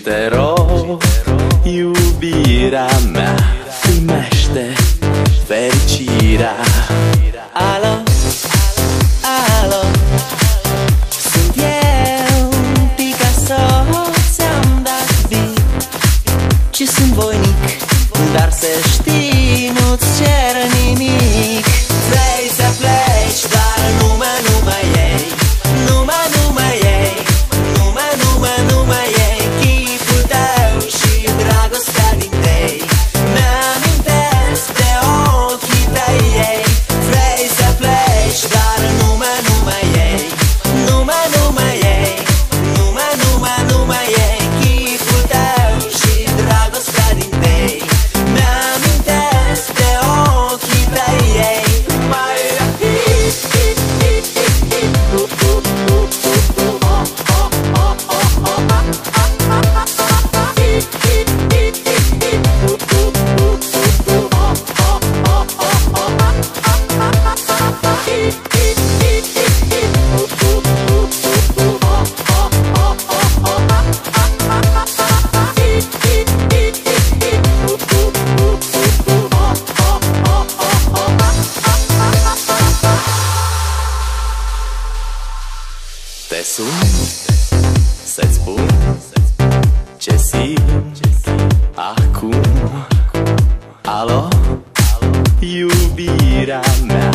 te rog, iubirea mea, primește fericirea. Alo, alo, sunt eu, Picasso, ți-am dat beat. Ce sunt voinic, dar să știi, nu-ți cer nimic. Vrei să pleci, dar numai ei, numai ei, numai ei. Chipul tău și dragostea din tei mi-amintesc de ochii tăi ei. Vrei să pleci, dar numai ei, numai ei, numai ei. Chipul tău și dragostea din tei mi-amintesc de ochii tăi ei. Te sun să-ți spun ce simt acum. Alo, iubirea mea,